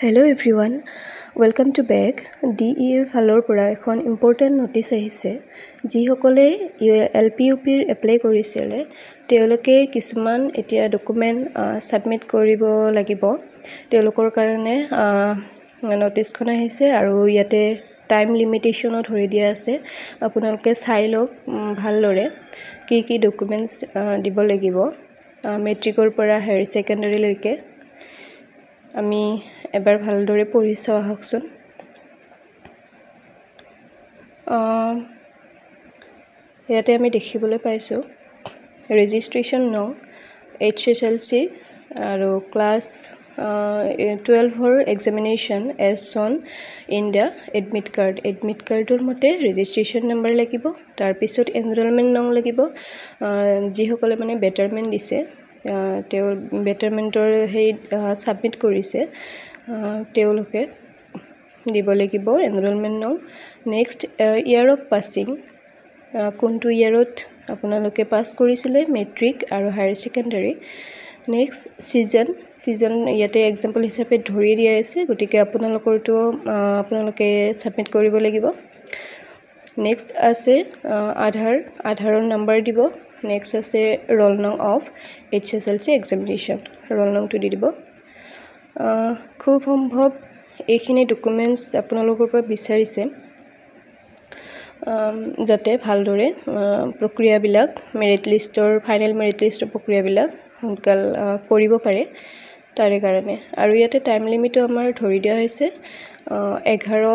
Hello everyone, welcome to back. DEৰ ফালৰ পৰা এখন ইম্পৰ্টেণ্ট নোটিছ আহিছে যিসকলে LPUPৰ এপ্লাই কৰিছিলে তেওঁলোকে কিছুমান এতিয়া ডকুমেন্ট সাবমিট কৰিব লাগিব তেওঁলোকৰ কাৰণে নোটিছখন আহিছে আৰু ইয়াতে টাইম লিমিটেশনত ধৰি দিয়া আছে আপোনালোকে চাই লওক ভালদৰে কি ডকুমেন্টস দিব লাগিব মেট্ৰিকৰ পৰা হায়াৰ সেকেন্ডাৰী লৈকে আমি এবাৰ ভালদৰে পঢ়ি চাও আহকচোন ইয়াতে আমি দেখিবলৈ পাইছো ৰেজিষ্ট্ৰেচন নং HSLC আৰু ক্লাছ 12 ৰ examination as shown in the admit cardৰ মতে ৰেজিষ্ট্ৰেচন নম্বৰ লাগিব তাৰ পিছত এনৰোলমেন্ট নং লাগিব যিসকলে মানে বেটাৰমেন্ট দিছে তেও বেটাৰমেন্টৰ হেই সাবমিট কৰিছে তেওঁলোকে দিব লাগিব এনৰোলমেন্ট নং নেক্সট ইয়াৰ অফ পাসিং কোনটো ইয়াৰত আপোনালোকে পাস কৰিছিলে মেট্ৰিক আৰু হায়াৰ সেকেন্ডাৰী নেক্সট সিজন ইয়াতে এক্সাম্পল হিচাপে ধৰি দিয়া আছে গতিকে আপোনালোকৰটো আপোনালোকে সাবমিট কৰিব লাগিব নেক্সট আছে আধাৰৰ নম্বৰ দিব নেক্সট আছে roll nong of HSLC examination roll nong to দি দিব খুব সম্ভৱ এইখিনি ডকুমেন্টস আপোনালোকৰ পৰা বিচাৰিছে যাতে ভালদৰে প্ৰক্ৰিয়াবিলাক মেৰিট লিষ্টৰ ফাইনেল মেৰিট লিষ্টৰ প্ৰক্ৰিয়াবিলাক সোনকাল কৰিব পাৰে তাৰে কাৰণে আৰু ইয়াতে টাইম লিমিটটো আমাৰ ধৰি দিয়া হৈছে 11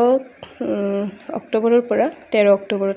অক্টোবৰৰ পৰা 13 অক্টোবৰ